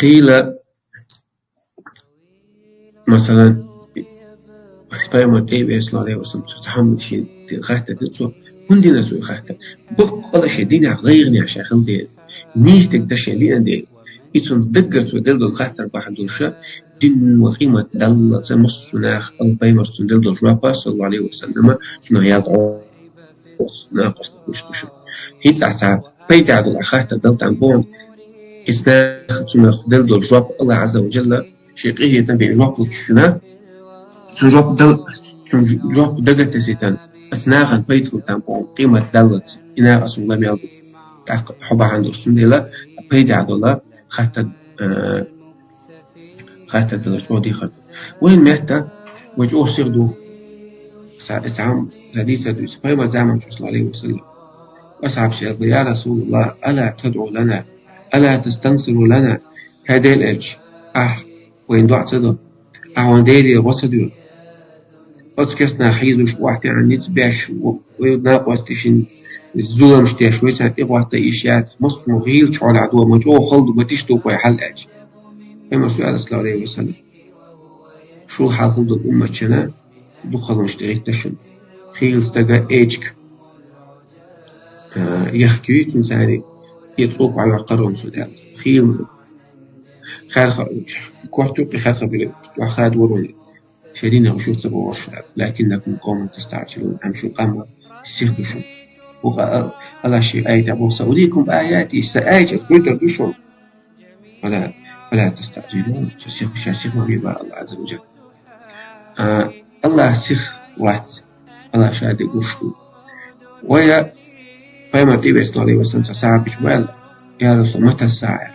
خيلة مثلا Peygamber Eyüp sallallahu aleyhi ve sellem تحمل شيء خاطر تسوى كندنا سوى خاطر بقول شيء دينا غيرني عشان خلدي نيستك دشين لي عندي يتون دقر سوى دلدل الخاطر واحد ورشة دين وقيمة دل تمس ناخ البيمر سن دلدل رابا صلى الله عليه وسلم شنو يضع ناقص مش هيت أعتاب بيت عدل خاطر دلت عن بون إسناخ تناخ دلدل راب الله عز وجل شيقيه تنبي راب شنا تنجوب دقت سيتان أتناغن بيتل تنبون قيمة دلت إنا أصلا لم يلقوا حبا عند رسول الله بيد عبد الله خاطر دلت ودي خد وين مهتا وجوه سيغدو سعام حديثة دو سبايما زعما صلى الله عليه وسلم أصعب شيء يا رسول الله ألا تدعو لنا ألا تستنصر لنا هذا الأج وين دعت صدق وين ديري وصدو أتكسنا خيزوش واحد عن نتباش ويناقوش تشين الظلم شتاش ويسا إغوة إيشات مصر مغير شعال عدوه مجوه خلد وتشتو كوي حل أج كما سؤال صلى الله عليه وسلم شو حال خلد الأمة شنا دخل مشتريك تشن خيل استقى إيجك يحكي تنساني يتروك على قرون سودال خيل خارخ كوحتوقي خارخ بلد وخاد وروني شدينا وشوف سبوا وشلا لكنكم قوم تستعجلون أم شو قام السيخ بشون الله شيء آية أبو سأريكم بآياتي سآية أخبرت بشون فلا تستعجلون السيخ ما بيبقى الله عز وجل الله سيخ وات الله شاد وشو ويا فيما تيبي صلى الله عليه وسلم ساعة بشوال يا رسول متى الساعة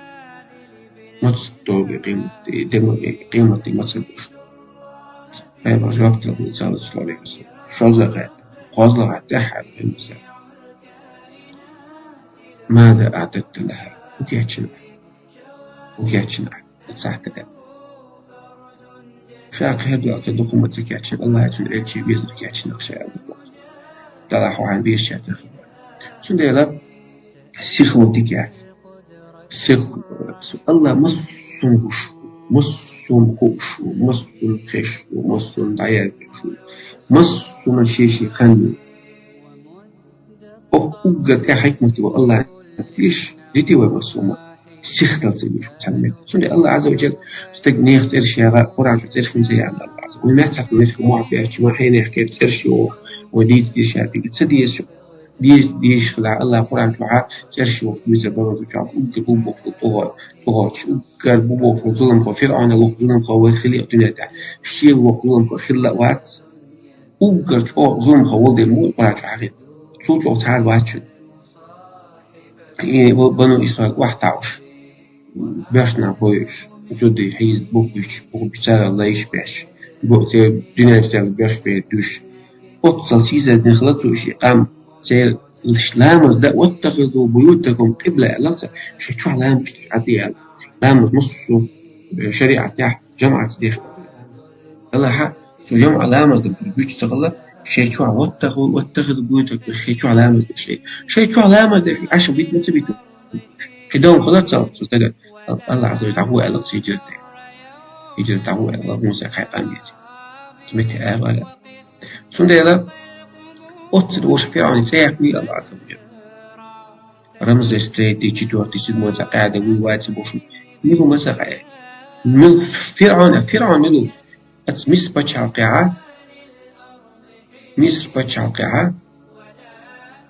متى قيمة متصدوش فيما جوابت له صلى الله عليه وسلم شوزغات قوزلغات تحت المساء ماذا أعددت لها وكياتشنا تساعد ذلك شاق هدو أقدو قمت زكياتشنا الله يتون إلشي بيزر كياتشنا أخشاء الله تلاحوا عن بيشات الخبر شون ديلا السيخ وديكيات السيخ الله مصون خوش ومصون خش ومصون ضياز مصون شيشي خانو أوجد حكمتي والله تيش لتوي مصومة السيخ تلصيبش تعلمت شون الله عز وجل استجنيخ ترشي قرعة ترشي زي الله عز وجل ما تحت منك معبيش ما حين يحكي ترشي وديس تشابي تصديش ديش خلع الله قرآن شوعة ترشي وفيزة بمزو شعب أوكي بوبو في طغاتش أوكي بوبو في ظلم فرعون الله ظلم خوال خلي أطنية شيل وظلم خلق وات أوكي ظلم خوال دي مو قرآن شوعة صوت وعتعال واتشن بنو إسرائيل واحتاوش باشنا بويش زودي حيز بوكيش بوكيشار الله يشبعش بوكي دنيا يستعمل بيش بيدوش أتصل سيزة نخلطوا شيء قام زي الإسلام ده واتخذوا بيوتكم قبلة لقصة شو علامة عادية علامة نص شريعة تاع جماعة ديش الله حق شو جمع علامة ده بيوت تغلى شيء شو واتخذوا بيوتكم شيء علامة ده شيء شو علامة ده عشان بيت ما تبيتوا كدوم خلاص صار تقدر الله عز وجل هو قال سيجرت يجرت هو الله موسى حيقان بيتي تمتي ولا سندلا أتصل وش فرعون سيحمي الله عز وجل رمز استراتيجي تجدور تسد موزع قاعدة ويواتي بوشن ميلو مسخ ميل فرعون ميلو أتمس بتشاقعة مصر بتشاقعة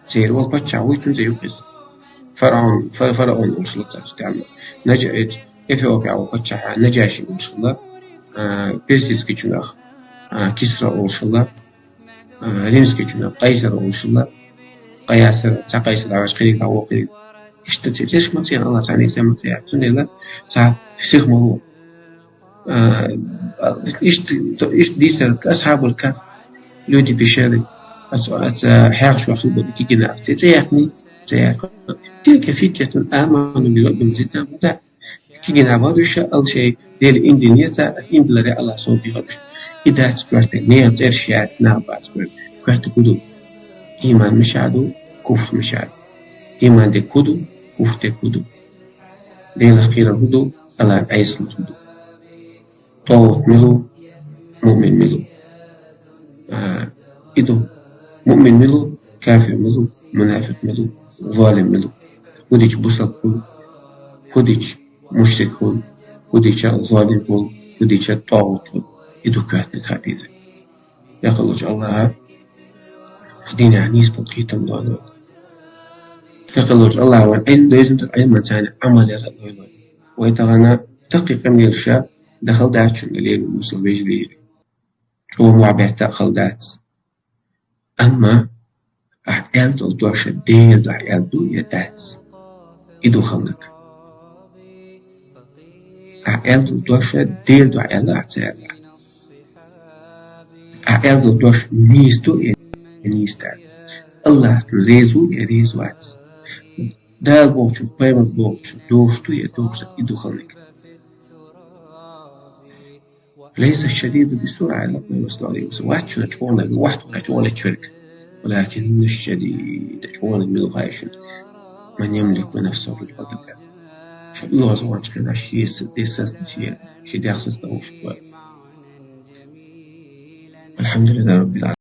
زير والبتشاوي تون زيوكس فرعون وش لطف تعمل نجأت إثيوبيا وبتشاقعة نجاشي إن شاء الله بيرسيس كيشناخ كسرى إن شاء الله رينسكي جنا قيصر إن شاء الله قياسر تقيصر عاش خليك أو قليل إيش ما تصير الله تعالى يسمى تصير سنة صعب سيخ موضوع إيش ديسر أصحاب الكهف لودي بشاري حياة شو أخذ بدي كنا تيجي تلك فتية آمنوا بربهم زدناهم هدى كنا بعدش أول شيء ديال إندونيسيا أسيم بلاد الله صوبي غبش إذا تذكرت نيات إرشاد نابات تذكرت كدو إيمان مشاهدو كفر مشاهد إيمان دي كدو كفر دي كدو ديال الخير كدو Allah عيسى متودو طاوت ملو مؤمن ملو إدو مؤمن ملو كافر ملو منافق ملو ظالم ملو وديش بوصل كل وديش مشرك كل وديش ظالم كل وديش طاوت كل إدو كاتن خديزة يقول الله هدينا عنيس بقيت الله يقول الله وان أين دوزن أي منسان عمل يرى الله ويتغنى دقيقة من الشاب دخل دات شن الليل وصل بيجري هو معبه دخل دات أما أحيال دوش الدير أحيال دو يدات إدو خلنك أحيال دوش الدير أحيال أعتال أحيال دوش نيستو نيستات الله تريزو يريزوات دال بوش قيمة بوش دوشتو يدوش إدو خلنك ليس الشديد بسرعة إلا ما يوصل عليه وسلم واحد شو تشوفونه واحد ولا تشوفونه شركة ولكن الشديد تشوفونه من الغايش من يملك نفسه بالقدر شو يوصل كنا شيء سياسي شيء داخل الحمد لله رب العالمين.